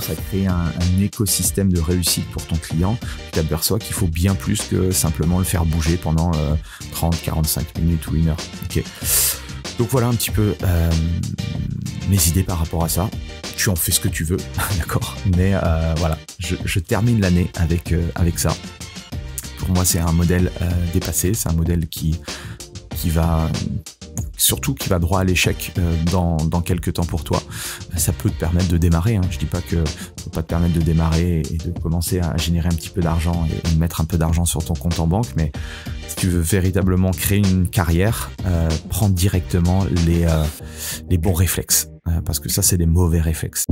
commences à créer un écosystème de réussite pour ton client, tu t'aperçois qu'il faut bien plus que simplement le faire bouger pendant 30, 45 minutes ou 1 heure. Okay. Donc voilà un petit peu mes idées par rapport à ça. Tu en fais ce que tu veux, d'accord. Mais voilà, je termine l'année avec ça. Pour moi, c'est un modèle dépassé. C'est un modèle qui va droit à l'échec dans quelques temps pour toi. Ça peut te permettre de démarrer. Hein. Je dis pas que ça peut pas te permettre de démarrer et de commencer à générer un petit peu d'argent et de mettre un peu d'argent sur ton compte en banque. Mais si tu veux véritablement créer une carrière, prends directement les bons réflexes. Parce que ça, c'est des mauvais réflexes.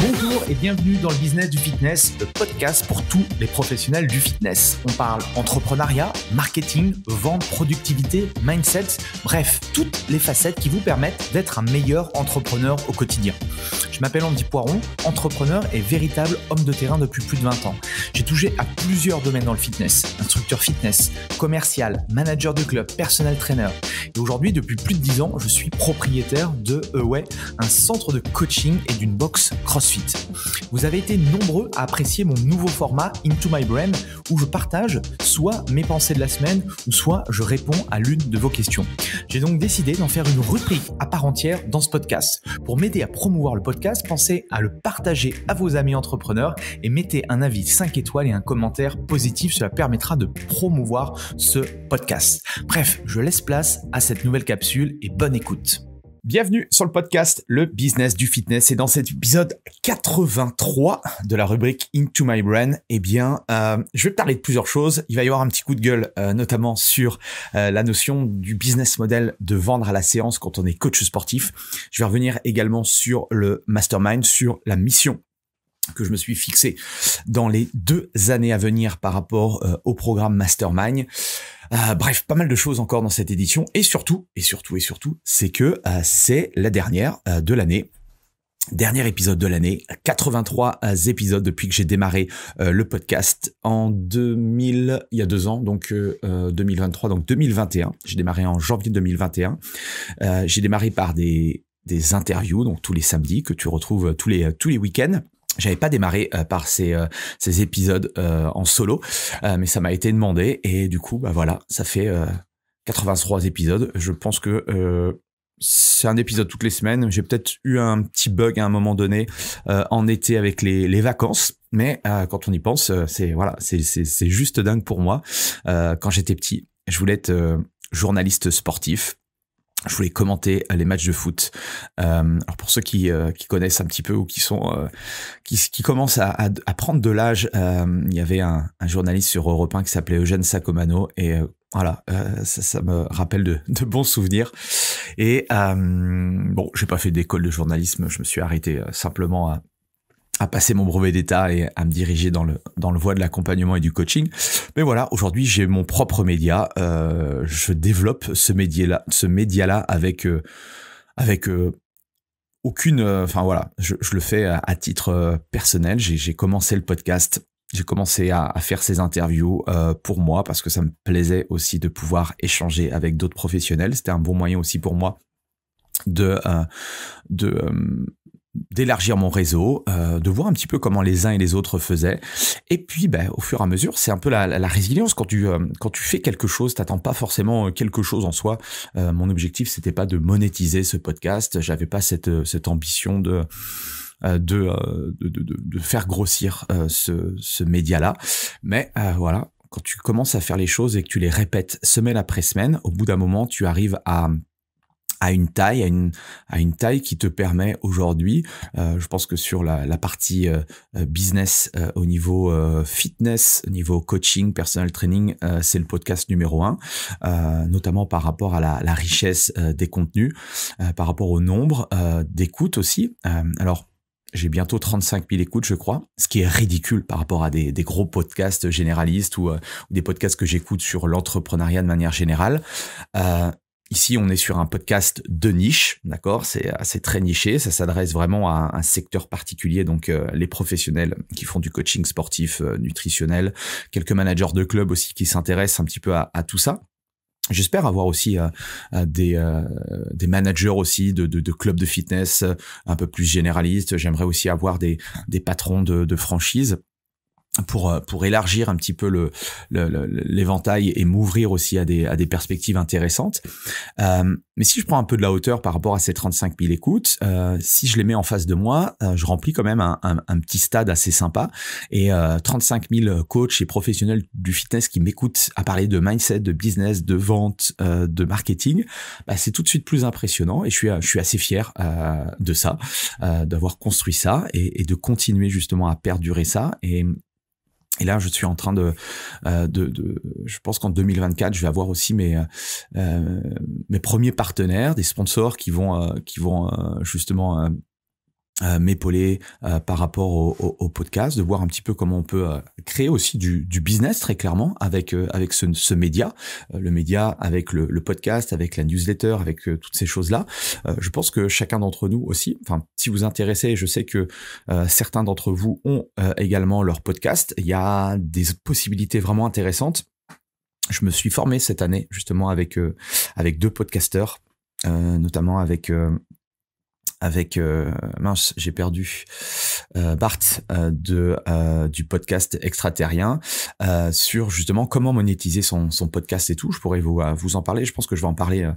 Bonjour et bienvenue dans le business du fitness, le podcast pour tous les professionnels du fitness. On parle entrepreneuriat, marketing, vente, productivité, mindset, bref, toutes les facettes qui vous permettent d'être un meilleur entrepreneur au quotidien. Je m'appelle Andy Poiron, entrepreneur et véritable homme de terrain depuis plus de 20 ans. J'ai touché à plusieurs domaines dans le fitness, instructeur fitness, commercial, manager de club, personal trainer. Et aujourd'hui, depuis plus de 10 ans, je suis propriétaire de un centre de coaching et d'une box CrossFit. Vous avez été nombreux à apprécier mon nouveau format Into My Brain où je partage soit mes pensées de la semaine ou soit je réponds à l'une de vos questions. J'ai donc décidé d'en faire une rubrique à part entière dans ce podcast. Pour m'aider à promouvoir le podcast, pensez à le partager à vos amis entrepreneurs et mettez un avis 5 étoiles et un commentaire positif. Cela permettra de promouvoir ce podcast. Bref, je laisse place à cette nouvelle capsule et bonne écoute. Bienvenue sur le podcast Le Business du Fitness et dans cet épisode 83 de la rubrique Into My Brain, je vais te parler de plusieurs choses. Il va y avoir un petit coup de gueule, notamment sur la notion du business model de vendre à la séance quand on est coach sportif. Je vais revenir également sur le mastermind, sur la mission que je me suis fixé dans les 2 années à venir par rapport au programme Mastermind. Bref, pas mal de choses encore dans cette édition et surtout, c'est que c'est la dernière de l'année. Dernier épisode de l'année, 83 épisodes depuis que j'ai démarré le podcast il y a 2 ans, donc 2023, donc 2021. J'ai démarré en janvier 2021. J'ai démarré par des interviews, donc tous les samedis que tu retrouves tous les week-ends. J'avais pas démarré par ces épisodes en solo, mais ça m'a été demandé et du coup, voilà, ça fait 83 épisodes. Je pense que c'est un épisode toutes les semaines. J'ai peut-être eu un petit bug à un moment donné en été avec les vacances, mais quand on y pense, c'est juste dingue pour moi. Quand j'étais petit, je voulais être journaliste sportif. Je voulais commenter les matchs de foot. Alors pour ceux qui connaissent un petit peu ou qui commencent à prendre de l'âge, il y avait un journaliste sur Europe 1 qui s'appelait Eugène Sacomano et ça me rappelle de bons souvenirs. Et j'ai pas fait d'école de journalisme, je me suis arrêté simplement à passer mon brevet d'État et à me diriger dans le voie de l'accompagnement et du coaching. Mais voilà, aujourd'hui, j'ai mon propre média. Je développe ce média-là avec aucune... je le fais à titre personnel. J'ai commencé le podcast. J'ai commencé à faire ces interviews pour moi parce que ça me plaisait aussi de pouvoir échanger avec d'autres professionnels. C'était un bon moyen aussi pour moi d'élargir mon réseau, de voir un petit peu comment les uns et les autres faisaient. Et puis, au fur et à mesure, c'est un peu la résilience. Quand tu fais quelque chose, t'attends pas forcément quelque chose en soi. Mon objectif, c'était pas de monétiser ce podcast. J'avais pas cette ambition de faire grossir ce média-là. Mais voilà, quand tu commences à faire les choses et que tu les répètes semaine après semaine, au bout d'un moment, tu arrives à une taille qui te permet aujourd'hui, je pense que sur la partie business au niveau fitness, au niveau coaching, personal training, c'est le podcast numéro 1, notamment par rapport à la richesse des contenus, par rapport au nombre d'écoutes aussi. Alors, j'ai bientôt 35 000 écoutes, je crois, ce qui est ridicule par rapport à des gros podcasts généralistes ou des podcasts que j'écoute sur l'entrepreneuriat de manière générale. Ici, on est sur un podcast de niche, d'accord ? C'est très niché, ça s'adresse vraiment à un secteur particulier, donc les professionnels qui font du coaching sportif, nutritionnel, quelques managers de club aussi qui s'intéressent un petit peu à tout ça. J'espère avoir aussi des managers aussi de clubs de fitness un peu plus généralistes. J'aimerais aussi avoir des patrons de franchise pour élargir un petit peu l'éventail et m'ouvrir aussi à des perspectives intéressantes. Mais si je prends un peu de la hauteur par rapport à ces 35 000 écoutes, si je les mets en face de moi, je remplis quand même un petit stade assez sympa. Et 35 000 coachs et professionnels du fitness qui m'écoutent à parler de mindset, de business, de vente, de marketing, c'est tout de suite plus impressionnant. Et je suis assez fier de ça, d'avoir construit ça et de continuer justement à perdurer ça. Et là, je suis en train je pense qu'en 2024, je vais avoir aussi mes premiers partenaires, des sponsors qui vont justement m'épauler par rapport au podcast, de voir un petit peu comment on peut créer aussi du business très clairement avec ce média, le média avec le podcast, avec la newsletter, avec toutes ces choses-là. Je pense que chacun d'entre nous aussi, enfin si vous intéressez, je sais que certains d'entre vous ont également leur podcast, il y a des possibilités vraiment intéressantes. Je me suis formé cette année justement avec 2 podcasteurs, notamment avec mince, j'ai perdu Bart du podcast Extraterrien sur justement comment monétiser son podcast et tout. Je pourrais vous en parler. Je pense que je vais en parler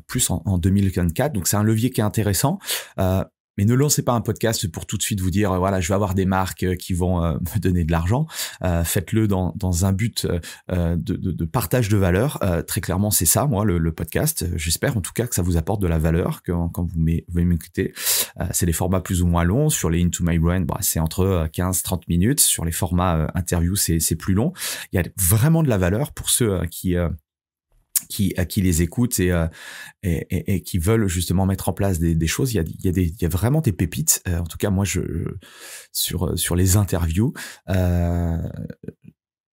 plus en 2024. Donc c'est un levier qui est intéressant. Mais ne lancez pas un podcast pour tout de suite vous dire voilà, je vais avoir des marques qui vont me donner de l'argent. Faites-le dans un but de partage de valeur. Très clairement, c'est ça, moi, le podcast. J'espère en tout cas que ça vous apporte de la valeur quand vous m'écoutez. C'est des formats plus ou moins longs. Sur les Into My Brain, c'est entre 15-30 minutes. Sur les formats interview, c'est plus long. Il y a vraiment de la valeur pour ceux qui les écoutent et qui veulent justement mettre en place des choses. Il y a vraiment des pépites. En tout cas, moi, sur les interviews,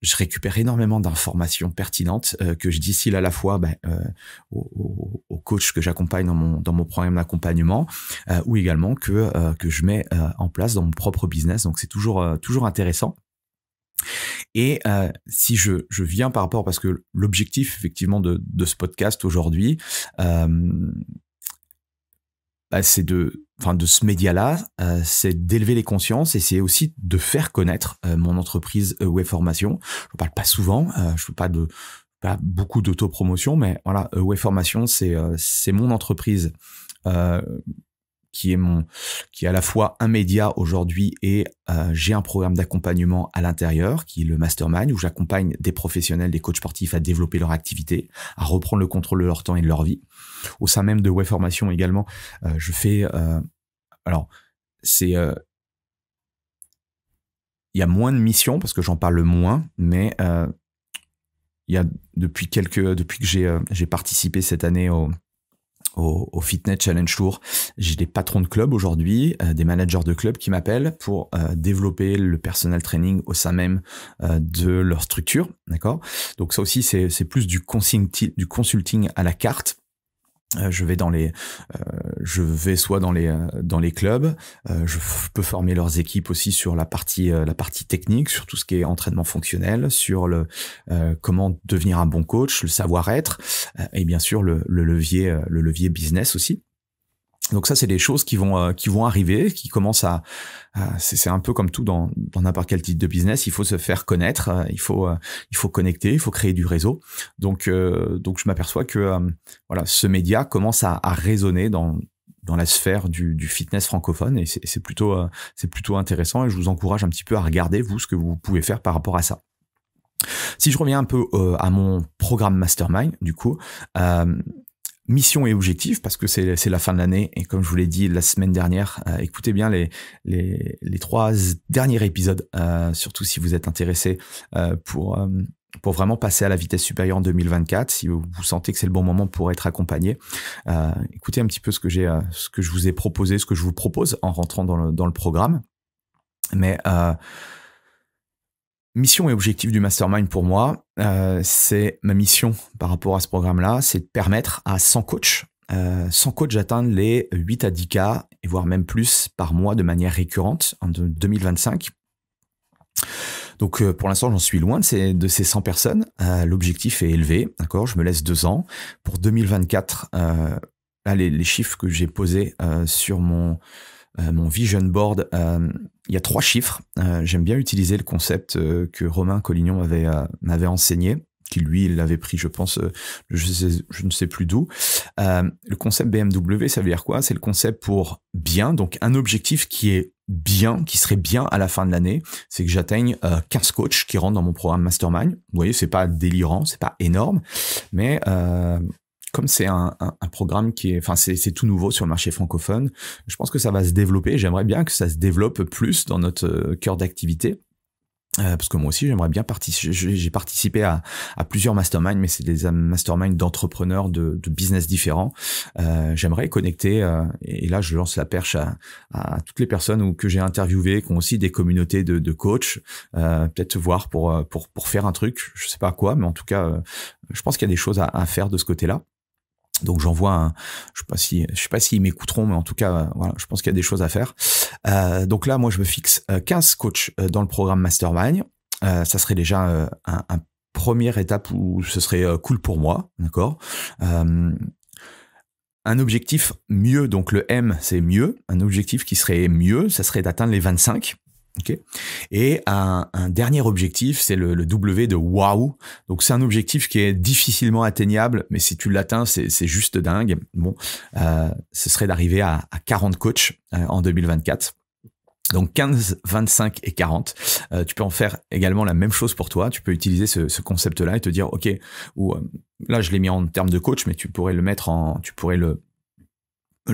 je récupère énormément d'informations pertinentes que je distille à la fois aux coachs que j'accompagne dans mon programme d'accompagnement ou également que je mets en place dans mon propre business. Donc, c'est toujours intéressant. Et si je viens par rapport, parce que l'objectif effectivement de ce podcast aujourd'hui, c'est de ce média-là, c'est d'élever les consciences et c'est aussi de faire connaître mon entreprise Away Formation. Je ne parle pas souvent, je fais pas beaucoup d'autopromotion, mais voilà, Away Formation, c'est mon entreprise qui est à la fois un média aujourd'hui et j'ai un programme d'accompagnement à l'intérieur qui est le Mastermind où j'accompagne des professionnels, des coachs sportifs à développer leur activité, à reprendre le contrôle de leur temps et de leur vie. Au sein même de Away Formation également, je fais il y a moins de missions parce que j'en parle moins, mais il y a depuis que j'ai participé cette année au Fitness Challenge Tour, j'ai des patrons de club aujourd'hui, des managers de club qui m'appellent pour développer le personal training au sein même de leur structure, d'accord. Donc ça aussi c'est plus du consulting à la carte. Je vais soit dans les clubs, je peux former leurs équipes aussi sur la partie technique, sur tout ce qui est entraînement fonctionnel, sur comment devenir un bon coach, le savoir-être et bien sûr le levier business aussi. Donc ça, c'est des choses qui vont arriver, qui commencent c'est un peu comme tout dans n'importe quel type de business. Il faut se faire connaître, il faut connecter, il faut créer du réseau. Donc je m'aperçois que ce média commence à résonner dans la sphère du fitness francophone et c'est plutôt intéressant et je vous encourage un petit peu à regarder vous ce que vous pouvez faire par rapport à ça. Si je reviens un peu à mon programme Mastermind, du coup. Mission et objectif, parce que c'est la fin de l'année et comme je vous l'ai dit la semaine dernière, écoutez bien les 3 derniers épisodes, surtout si vous êtes intéressé pour vraiment passer à la vitesse supérieure en 2024, si vous sentez que c'est le bon moment pour être accompagné. Écoutez un petit peu ce que je vous ai proposé, ce que je vous propose en rentrant dans le programme. Mais mission et objectif du Mastermind pour moi, c'est ma mission par rapport à ce programme-là, c'est de permettre à 100 coachs d'atteindre les 8 à 10K et voire même plus par mois de manière récurrente en 2025. Donc pour l'instant, j'en suis loin de ces 100 personnes. L'objectif est élevé, d'accord. Je me laisse 2 ans. Pour 2024, là, les chiffres que j'ai posés sur mon vision board, il y a 3 chiffres. J'aime bien utiliser le concept que Romain Collignon m'avait enseigné, qui lui, il l'avait pris, je pense, je ne sais plus d'où. Le concept BMW, ça veut dire quoi? C'est le concept pour bien, donc un objectif qui est bien, qui serait bien à la fin de l'année, c'est que j'atteigne 15 coachs qui rentrent dans mon programme Mastermind. Vous voyez, c'est pas délirant, c'est pas énorme, mais comme c'est un programme qui est, enfin c'est tout nouveau sur le marché francophone, je pense que ça va se développer. J'aimerais bien que ça se développe plus dans notre cœur d'activité. Parce que moi aussi j'aimerais bien participer. J'ai participé à plusieurs masterminds, mais c'est des masterminds d'entrepreneurs de business différents. J'aimerais connecter et là je lance la perche à toutes les personnes que j'ai interviewées, qui ont aussi des communautés de coachs. Peut-être voir pour faire un truc, je sais pas quoi, mais en tout cas je pense qu'il y a des choses à faire de ce côté-là. Donc j'envoie je sais pas s'ils m'écouteront, mais en tout cas voilà, je pense qu'il y a des choses à faire. Donc là moi je me fixe 15 coachs dans le programme Mastermind. Ça serait déjà un première étape où ce serait cool pour moi, d'accord. Un objectif mieux, donc le M c'est mieux. Un objectif qui serait mieux, ça serait d'atteindre les 25. Okay. Et un dernier objectif, c'est le W de wow. Donc c'est un objectif qui est difficilement atteignable, mais si tu l'atteins, c'est juste dingue. Bon, ce serait d'arriver à 40 coachs en 2024. Donc 15, 25 et 40. Tu peux en faire également la même chose pour toi. Tu peux utiliser ce concept-là et te dire, ok, là je l'ai mis en termes de coach, mais tu pourrais le mettre tu pourrais le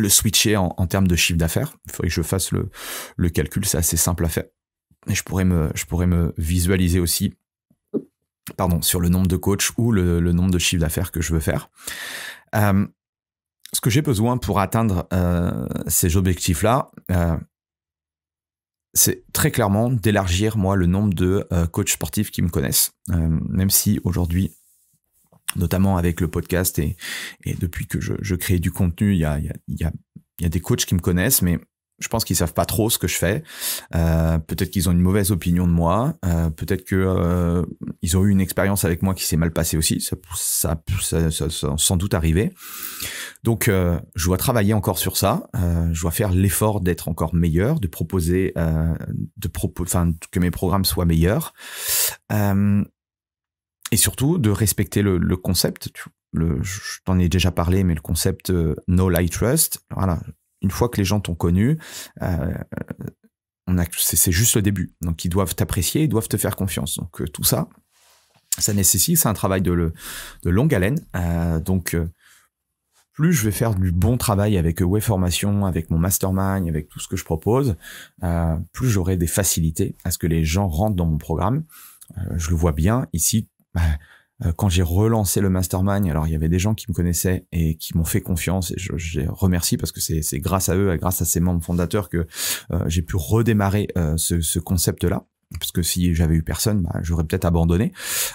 switcher en termes de chiffre d'affaires. Il faudrait que je fasse le calcul, c'est assez simple à faire. Et je pourrais me visualiser aussi, sur le nombre de coachs ou le nombre de chiffres d'affaires que je veux faire. Ce que j'ai besoin pour atteindre ces objectifs-là, c'est très clairement d'élargir, moi, le nombre de coachs sportifs qui me connaissent. Même si aujourd'hui, notamment avec le podcast et depuis que je crée du contenu, il y a des coachs qui me connaissent, mais je pense qu'ils savent pas trop ce que je fais. Peut-être qu'ils ont une mauvaise opinion de moi. Peut-être que ils ont eu une expérience avec moi qui s'est mal passée aussi. Ça sans doute arrivé. Donc, je dois travailler encore sur ça. Je dois faire l'effort d'être encore meilleur, de proposer, que mes programmes soient meilleurs. Et surtout, de respecter le concept. Je t'en ai déjà parlé, mais le concept Know, Like, Trust. Voilà. Une fois que les gens t'ont connu, c'est juste le début. Donc, ils doivent t'apprécier, ils doivent te faire confiance. Donc, tout ça, ça nécessite, c'est un travail de longue haleine. Donc, plus je vais faire du bon travail avec WayFormation, avec mon mastermind, avec tout ce que je propose, plus j'aurai des facilités à ce que les gens rentrent dans mon programme. Je le vois bien ici. Quand j'ai relancé le mastermind, alors il y avait des gens qui me connaissaient et qui m'ont fait confiance et je les remercie parce que c'est grâce à eux, grâce à ces membres fondateurs que j'ai pu redémarrer ce concept-là. Parce que si j'avais eu personne, j'aurais peut-être abandonné.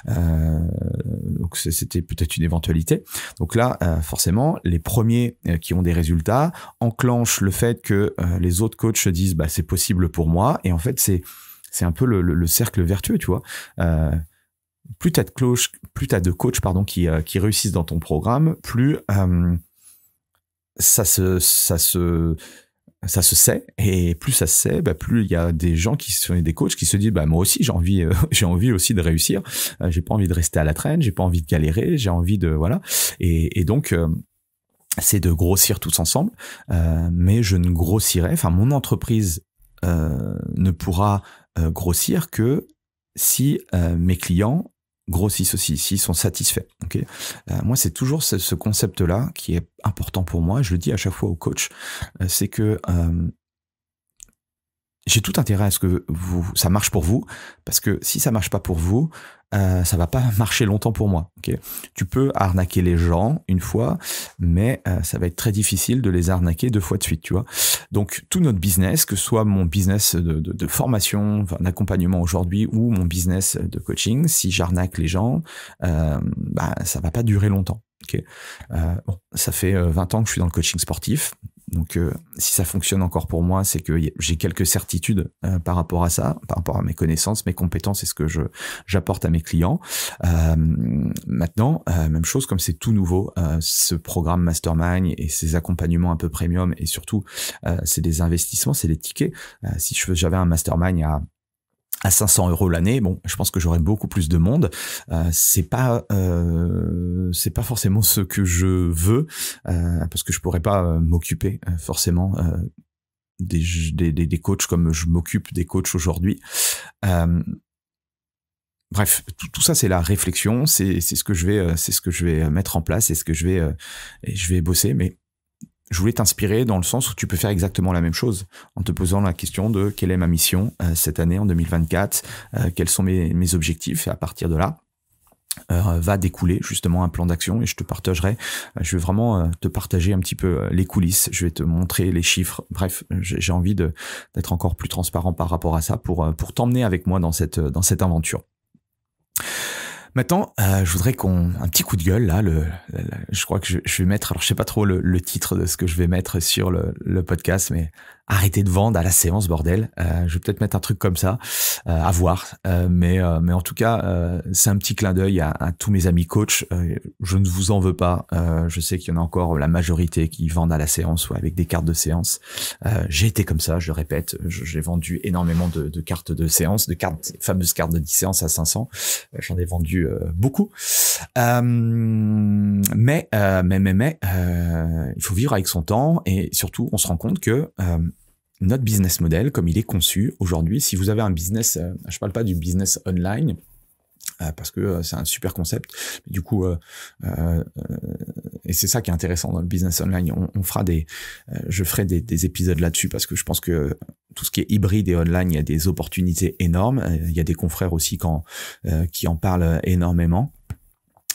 Donc c'était peut-être une éventualité. Donc là, forcément, les premiers qui ont des résultats enclenchent le fait que les autres coachs se disent c'est possible pour moi. Et en fait, c'est un peu le cercle vertueux, tu vois. Plus t'as de coachs qui réussissent dans ton programme, plus ça se sait, et plus ça se sait, plus il y a des gens qui sont des coachs qui se disent moi aussi j'ai envie aussi de réussir, j'ai pas envie de rester à la traîne, j'ai pas envie de galérer, j'ai envie de et donc c'est de grossir tous ensemble, mais je ne grossirai, mon entreprise ne pourra grossir que si mes clients grossissent aussi, s'ils sont satisfaits. Okay. Moi, c'est toujours ce concept-là qui est important pour moi. Je le dis à chaque fois aux coachs, c'est que j'ai tout intérêt à ce que ça marche pour vous, parce que si ça marche pas pour vous, ça va pas marcher longtemps pour moi. Okay. Tu peux arnaquer les gens une fois, mais ça va être très difficile de les arnaquer 2 fois de suite, tu vois. Donc tout notre business, que ce soit mon business de formation, d'accompagnement aujourd'hui, ou mon business de coaching, si j'arnaque les gens, ça va pas durer longtemps. Okay. Ça fait 20 ans que je suis dans le coaching sportif. Donc, si ça fonctionne encore pour moi, c'est que j'ai quelques certitudes par rapport à ça, par rapport à mes connaissances, mes compétences et ce que j'apporte à mes clients. Maintenant, même chose, comme c'est tout nouveau, ce programme Mastermind et ces accompagnements un peu premium, et surtout, c'est des investissements, c'est des tickets. Si j'avais un Mastermind à 500 € l'année, bon, je pense que j'aurais beaucoup plus de monde. C'est pas forcément ce que je veux, parce que je pourrais pas m'occuper forcément des coachs comme je m'occupe des coachs aujourd'hui. Bref, tout ça c'est la réflexion, c'est ce que je vais mettre en place, c'est ce que je vais bosser, mais je voulais t'inspirer dans le sens où tu peux faire exactement la même chose en te posant la question de quelle est ma mission cette année en 2024, quels sont mes objectifs, et à partir de là va découler justement un plan d'action, et je te partagerai, je vais vraiment te partager un petit peu les coulisses, je vais te montrer les chiffres, bref, j'ai envie d'être encore plus transparent par rapport à ça pour t'emmener avec moi dans cette aventure. Maintenant, je voudrais un petit coup de gueule là. Je crois que je vais mettre, alors je sais pas trop le titre de ce que je vais mettre sur le podcast, mais arrêtez de vendre à la séance, bordel. Je vais peut-être mettre un truc comme ça, à voir. Mais en tout cas, c'est un petit clin d'œil à tous mes amis coachs. Je ne vous en veux pas. Je sais qu'il y en a encore la majorité qui vendent à la séance ou avec des cartes de séance. J'ai été comme ça, je le répète. J'ai vendu énormément de cartes de séance, ces fameuses cartes de 10 séances à 500. J'en ai vendu beaucoup. Mais il faut vivre avec son temps, et surtout, on se rend compte que notre business model, comme il est conçu aujourd'hui, si vous avez un business, je parle pas du business online, parce que c'est un super concept, mais du coup, et c'est ça qui est intéressant dans le business online, je ferai des épisodes là-dessus, parce que je pense que tout ce qui est hybride et online, il y a des opportunités énormes. Il y a des confrères aussi qui en parlent énormément.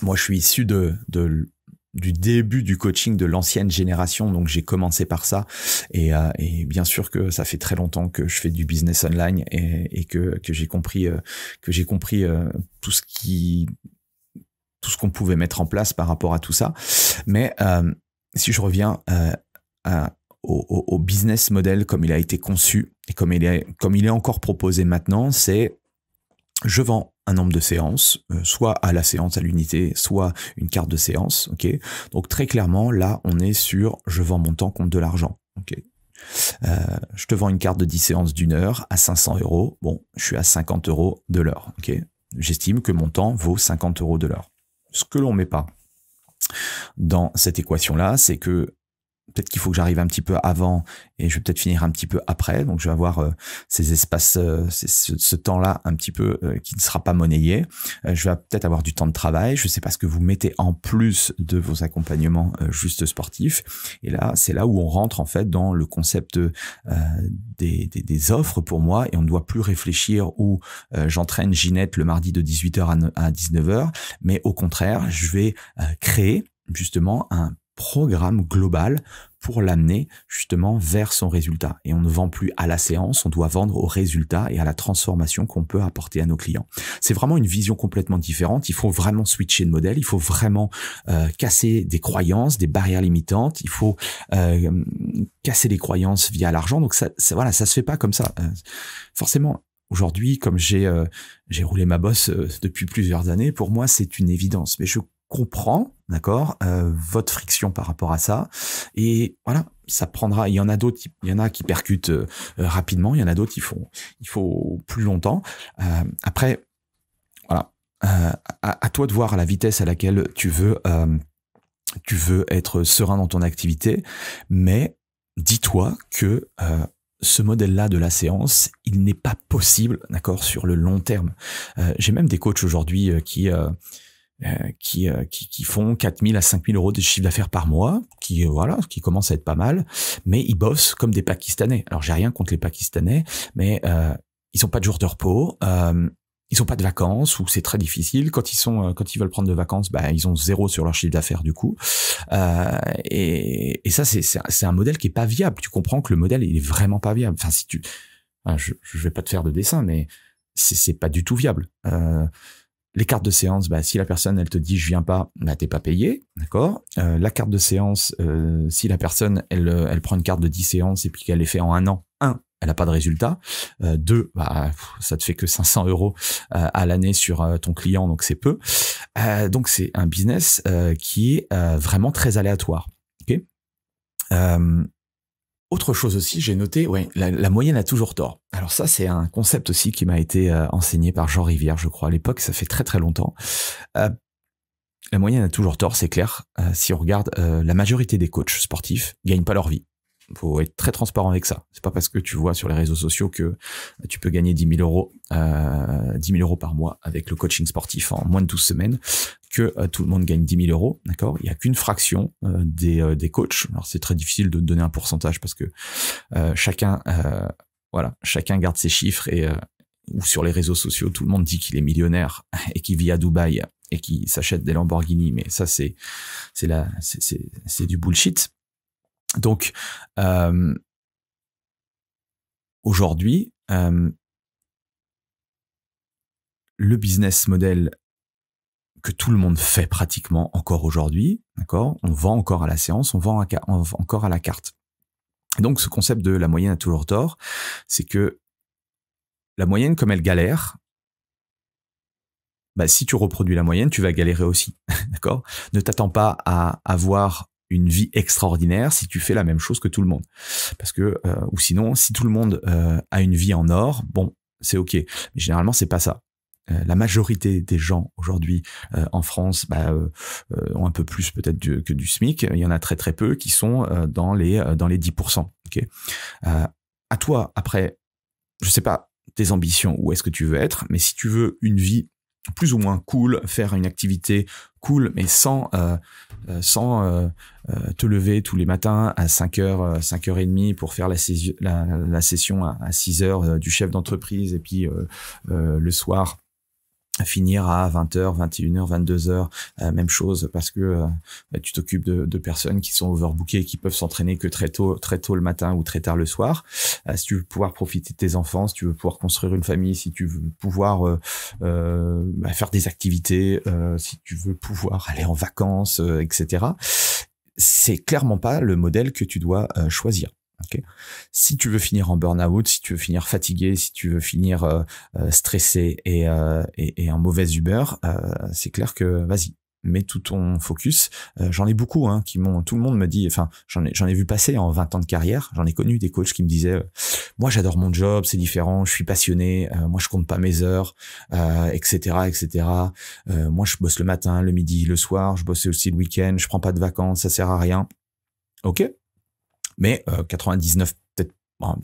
Moi, je suis issu du début du coaching de l'ancienne génération, donc j'ai commencé par ça, et bien sûr que ça fait très longtemps que je fais du business online, et que j'ai compris tout ce qu'on pouvait mettre en place par rapport à tout ça. Mais si je reviens au business model comme il a été conçu et comme il est encore proposé maintenant, c'est je vends un nombre de séances, soit à la séance, à l'unité, soit une carte de séance, ok. Donc très clairement, là, on est sur je vends mon temps contre de l'argent, ok. Je te vends une carte de 10 séances d'1 heure à 500 €. Bon, je suis à 50 € de l'heure, ok. J'estime que mon temps vaut 50 € de l'heure. Ce que l'on met pas dans cette équation-là, c'est que peut-être qu'il faut que j'arrive un petit peu avant, et je vais peut-être finir un petit peu après. Donc, je vais avoir ces espaces, ce temps-là un petit peu qui ne sera pas monnayé. Je vais peut-être avoir du temps de travail. Je ne sais pas ce que vous mettez en plus de vos accompagnements juste sportifs. Et là, c'est là où on rentre en fait dans le concept des offres pour moi. Et on ne doit plus réfléchir où j'entraîne Ginette le mardi de 18h à 19h. Mais au contraire, je vais créer justement un programme global pour l'amener justement vers son résultat. Et on ne vend plus à la séance, on doit vendre au résultat et à la transformation qu'on peut apporter à nos clients. C'est vraiment une vision complètement différente. Il faut vraiment switcher de modèle, il faut vraiment casser des croyances, des barrières limitantes, il faut casser les croyances via l'argent. Donc ça se fait pas comme ça. Forcément, aujourd'hui, comme j'ai roulé ma bosse depuis plusieurs années, pour moi c'est une évidence. Mais je comprends, d'accord, votre friction par rapport à ça, et voilà, ça prendra. Il y en a qui percutent rapidement, il y en a d'autres il faut plus longtemps. Après, voilà, à toi de voir à la vitesse à laquelle tu veux être serein dans ton activité, mais dis-toi que ce modèle-là de la séance, il n'est pas possible, d'accord, sur le long terme. J'ai même des coachs aujourd'hui qui font 4 000 à 5 000 € de chiffre d'affaires par mois, qui commencent à être pas mal, mais ils bossent comme des Pakistanais. Alors j'ai rien contre les Pakistanais, mais ils ont pas de jours de repos, ils ont pas de vacances, ou c'est très difficile. Quand ils veulent prendre de vacances, ils ont 0 sur leur chiffre d'affaires du coup. Et ça c'est un modèle qui est pas viable. Tu comprends que le modèle il est vraiment pas viable. Enfin je vais pas te faire de dessin, mais c'est pas du tout viable. Les cartes de séance, bah, si la personne elle te dit je viens pas, bah t'es pas payé, d'accord. La carte de séance, si la personne elle prend une carte de 10 séances et puis qu'elle les fait en un an, elle a pas de résultat. 2, bah, ça te fait que 500 € à l'année sur ton client, donc c'est peu. Donc c'est un business qui est vraiment très aléatoire. Ok. Autre chose aussi, j'ai noté, la moyenne a toujours tort. Alors ça, c'est un concept aussi qui m'a été enseigné par Jean Rivière, je crois, à l'époque, ça fait très très longtemps. La moyenne a toujours tort, c'est clair. Si on regarde, la majorité des coachs sportifs gagnent pas leur vie. Faut être très transparent avec ça. C'est pas parce que tu vois sur les réseaux sociaux que tu peux gagner 10 000 € par mois avec le coaching sportif en moins de 12 semaines que tout le monde gagne 10 000 €, d'accord. Il y a qu'une fraction des coachs. Alors c'est très difficile de donner un pourcentage parce que chacun garde ses chiffres et ou sur les réseaux sociaux tout le monde dit qu'il est millionnaire et qu'il vit à Dubaï et qu'il s'achète des Lamborghini, mais ça c'est du bullshit. Donc, aujourd'hui, le business model que tout le monde fait pratiquement encore aujourd'hui, d'accord, on vend encore à la séance, on vend encore à la carte. Donc, ce concept de la moyenne a toujours tort, c'est que la moyenne, comme elle galère, bah, si tu reproduis la moyenne, tu vas galérer aussi, d'accord. Ne t'attends pas à avoir une vie extraordinaire si tu fais la même chose que tout le monde. Parce que, ou sinon, si tout le monde a une vie en or, bon, c'est ok. Mais généralement, c'est pas ça. La majorité des gens aujourd'hui en France ont un peu plus peut-être que du SMIC. Il y en a très très peu qui sont dans les 10%. Okay. À toi, après, je sais pas tes ambitions, où est-ce que tu veux être, mais si tu veux une vie plus ou moins cool, faire une activité cool, mais sans te lever tous les matins à 5h, 5h30 pour faire la session à 6h du chef d'entreprise et puis le soir finir à 20h, 21h, 22h, même chose parce que tu t'occupes de personnes qui sont overbookées, qui peuvent s'entraîner que très tôt le matin ou très tard le soir. Si tu veux pouvoir profiter de tes enfants, si tu veux pouvoir construire une famille, si tu veux pouvoir faire des activités, si tu veux pouvoir aller en vacances, etc. C'est clairement pas le modèle que tu dois choisir. Okay. Si tu veux finir en burn-out, si tu veux finir fatigué, si tu veux finir stressé et en mauvaise humeur, c'est clair que vas-y, mets tout ton focus. J'en ai beaucoup tout le monde me dit, enfin j'en ai vu passer en 20 ans de carrière, j'en ai connu des coachs qui me disaient moi j'adore mon job, c'est différent, je suis passionné, moi je compte pas mes heures, etc. Moi je bosse le matin, le midi, le soir, je bosse aussi le week-end, je prends pas de vacances, ça sert à rien. Ok. Mais 99, peut-être,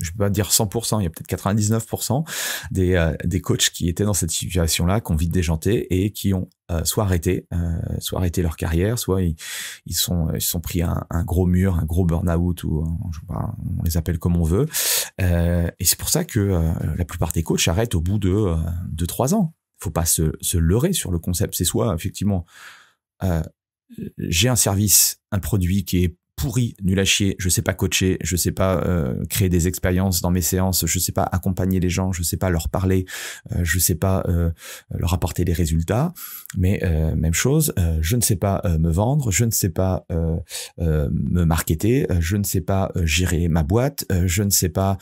je peux pas dire 100%, il y a peut-être 99% des coachs qui étaient dans cette situation-là, qui ont vite déjanté et qui ont soit arrêté leur carrière, soit ils sont pris un gros mur, un gros burn-out ou je sais pas, on les appelle comme on veut. Et c'est pour ça que la plupart des coachs arrêtent au bout de 3 ans. Faut pas se leurrer sur le concept. C'est soit effectivement j'ai un service, un produit qui est pourri, nul à chier, je sais pas coacher, je sais pas créer des expériences dans mes séances, je sais pas accompagner les gens, je sais pas leur parler, je sais pas leur apporter des résultats, mais même chose, je ne sais pas me vendre, je ne sais pas me marketer, je ne sais pas gérer ma boîte, je ne sais pas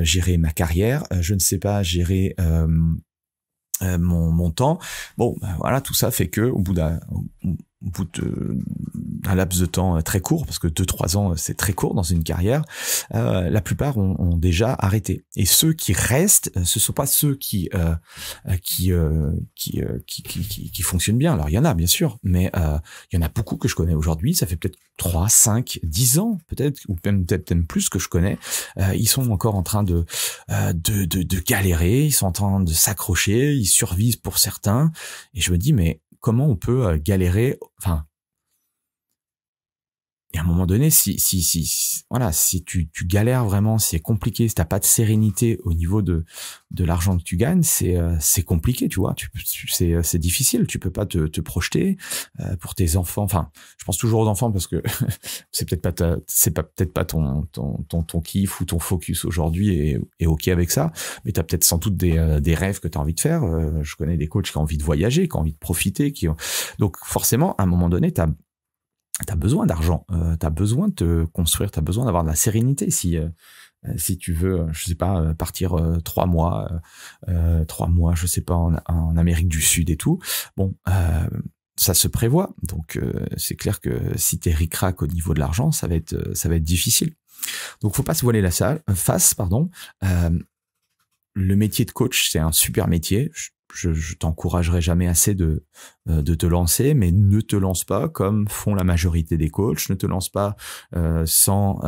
gérer ma carrière, je ne sais pas gérer mon temps. Bon, voilà, tout ça fait que au bout d'un laps de temps très court, parce que 2-3 ans c'est très court dans une carrière, la plupart ont déjà arrêté. Et ceux qui restent, ce sont pas ceux qui fonctionnent bien. Alors il y en a bien sûr, mais il y en a beaucoup que je connais aujourd'hui, ça fait peut-être 3, 5, 10 ans peut-être, ou peut-être même plus que je connais, ils sont encore en train de galérer, ils sont en train de s'accrocher, ils survivent pour certains, et je me dis mais comment on peut galérer, enfin Et à un moment donné, voilà, si tu galères vraiment, c'est compliqué, si t'as pas de sérénité au niveau de l'argent que tu gagnes, c'est compliqué, tu vois. C'est difficile. Tu peux pas te projeter pour tes enfants. Enfin, je pense toujours aux enfants parce que c'est peut-être pas ton kiff ou ton focus aujourd'hui et ok avec ça. Mais t'as peut-être sans doute des rêves que t'as envie de faire. Je connais des coachs qui ont envie de voyager, qui ont envie de profiter, donc forcément, à un moment donné, t'as besoin d'argent, t'as besoin de te construire, t'as besoin d'avoir de la sérénité si tu veux, je sais pas, partir 3 mois, je sais pas, en Amérique du Sud et tout. Bon, ça se prévoit, donc c'est clair que si t'es ric-rac au niveau de l'argent, ça va être difficile. Donc faut pas se voiler la face, pardon. Le métier de coach, c'est un super métier. Je t'encouragerai jamais assez de te lancer, mais ne te lance pas comme font la majorité des coachs. Ne te lance pas sans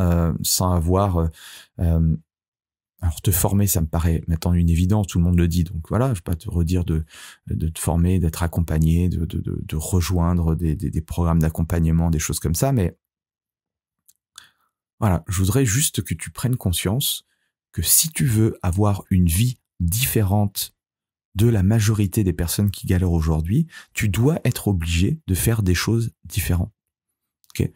avoir. Alors te former, ça me paraît maintenant une évidence, tout le monde le dit. Donc voilà, je vais pas te redire de te former, d'être accompagné, de rejoindre des programmes d'accompagnement, des choses comme ça. Mais voilà, je voudrais juste que tu prennes conscience que si tu veux avoir une vie différente de la majorité des personnes qui galèrent aujourd'hui, tu dois être obligé de faire des choses différentes. Okay.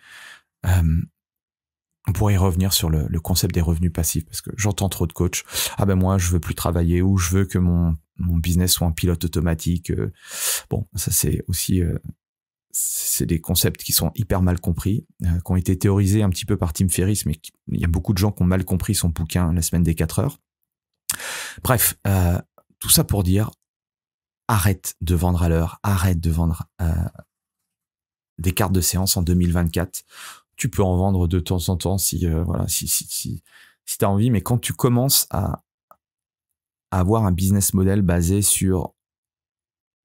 On pourrait y revenir sur le concept des revenus passifs, parce que j'entends trop de coachs. Ah ben moi, je veux plus travailler, ou je veux que mon business soit en pilote automatique. Bon, ça c'est aussi... c'est des concepts qui sont hyper mal compris, qui ont été théorisés un petit peu par Tim Ferriss, mais il y a beaucoup de gens qui ont mal compris son bouquin La semaine des 4 heures. Bref, tout ça pour dire, arrête de vendre à l'heure, arrête de vendre des cartes de séance en 2024. Tu peux en vendre de temps en temps si t'as envie, mais quand tu commences à avoir un business model basé sur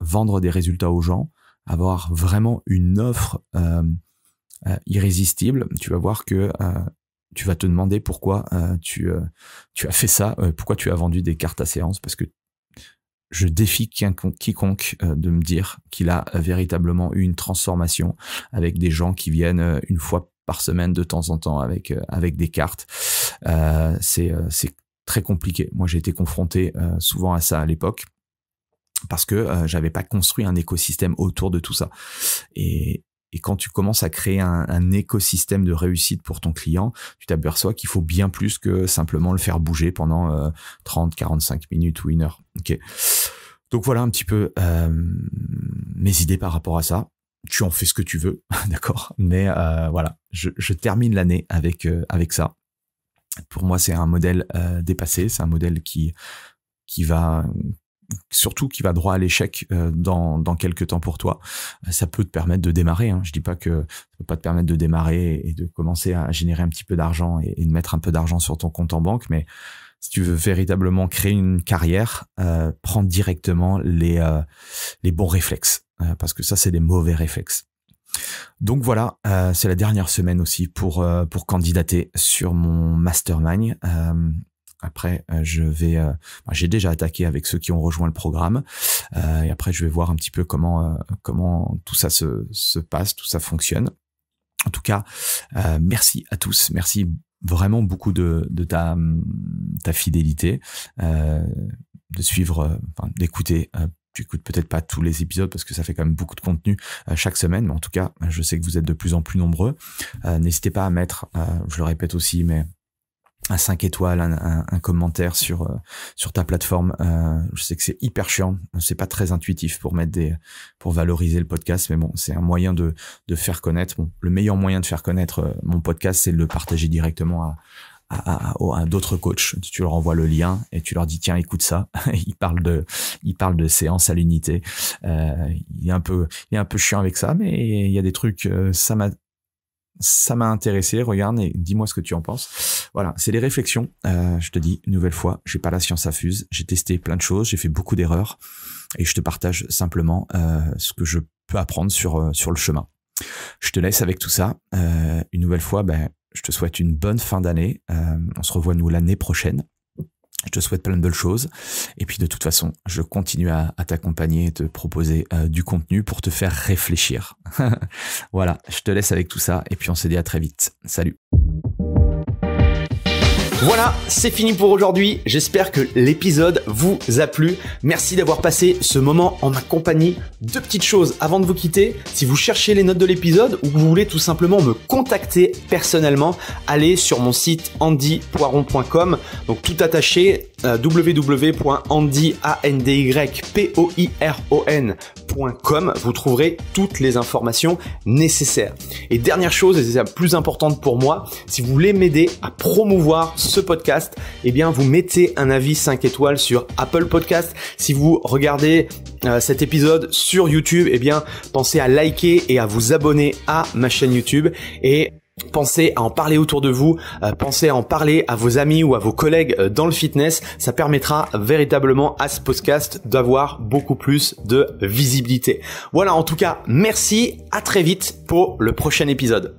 vendre des résultats aux gens, avoir vraiment une offre irrésistible, tu vas voir que tu vas te demander pourquoi tu as fait ça, pourquoi tu as vendu des cartes à séance, parce que je défie quiconque de me dire qu'il a véritablement eu une transformation avec des gens qui viennent une fois par semaine de temps en temps avec des cartes. C'est très compliqué. Moi, j'ai été confronté souvent à ça à l'époque parce que j'avais pas construit un écosystème autour de tout ça. Et quand tu commences à créer un écosystème de réussite pour ton client, tu t'aperçois qu'il faut bien plus que simplement le faire bouger pendant 30, 45 minutes ou 1 heure. Okay. Donc voilà un petit peu mes idées par rapport à ça. Tu en fais ce que tu veux, d'accord. Mais voilà, je termine l'année avec ça. Pour moi, c'est un modèle dépassé. C'est un modèle qui va droit à l'échec dans quelques temps pour toi. Ça peut te permettre de démarrer. Hein. Je dis pas que ça peut pas te permettre de démarrer et de commencer à générer un petit peu d'argent et de mettre un peu d'argent sur ton compte en banque, mais si tu veux véritablement créer une carrière, prends directement les bons réflexes, parce que ça, c'est des mauvais réflexes. Donc voilà, c'est la dernière semaine aussi pour candidater sur mon mastermind. Après, j'ai déjà attaqué avec ceux qui ont rejoint le programme, et après je vais voir un petit peu comment tout ça se passe, tout ça fonctionne. En tout cas, merci à tous, merci vraiment beaucoup de ta fidélité, de suivre, d'écouter. Tu écoutes peut-être pas tous les épisodes parce que ça fait quand même beaucoup de contenu chaque semaine, mais en tout cas, je sais que vous êtes de plus en plus nombreux. N'hésitez pas à mettre, je le répète aussi, mais à 5 étoiles, un commentaire sur ta plateforme. Je sais que c'est hyper chiant, c'est pas très intuitif pour valoriser le podcast, mais bon, c'est un moyen de faire connaître. Bon, le meilleur moyen de faire connaître mon podcast, c'est de le partager directement à d'autres coachs. Tu leur envoies le lien et tu leur dis tiens, écoute ça. il parle de séance à l'unité. Il est un peu chiant avec ça, mais il y a des trucs, ça m'a intéressé, regarde et dis-moi ce que tu en penses. Voilà, c'est des réflexions. Je te dis une nouvelle fois, j'ai pas la science infuse, j'ai testé plein de choses, j'ai fait beaucoup d'erreurs et je te partage simplement ce que je peux apprendre sur le chemin. Je te laisse avec tout ça. Une nouvelle fois, je te souhaite une bonne fin d'année. On se revoit nous l'année prochaine. Je te souhaite plein de belles choses. Et puis de toute façon, je continue à t'accompagner et te proposer du contenu pour te faire réfléchir. Voilà, je te laisse avec tout ça et puis on se dit à très vite. Salut. Voilà, c'est fini pour aujourd'hui. J'espère que l'épisode vous a plu. Merci d'avoir passé ce moment en ma compagnie. Deux petites choses avant de vous quitter. Si vous cherchez les notes de l'épisode ou que vous voulez tout simplement me contacter personnellement, allez sur mon site andypoiron.com. Donc tout attaché, www.andypoiron.com. Vous trouverez toutes les informations nécessaires. Et dernière chose, et c'est la plus importante pour moi, si vous voulez m'aider à promouvoir ce podcast, eh bien vous mettez un avis 5 étoiles sur Apple Podcast. Si vous regardez cet épisode sur YouTube, eh bien pensez à liker et à vous abonner à ma chaîne YouTube et pensez à en parler autour de vous, pensez à en parler à vos amis ou à vos collègues dans le fitness. Ça permettra véritablement à ce podcast d'avoir beaucoup plus de visibilité. Voilà, en tout cas, merci, à très vite pour le prochain épisode.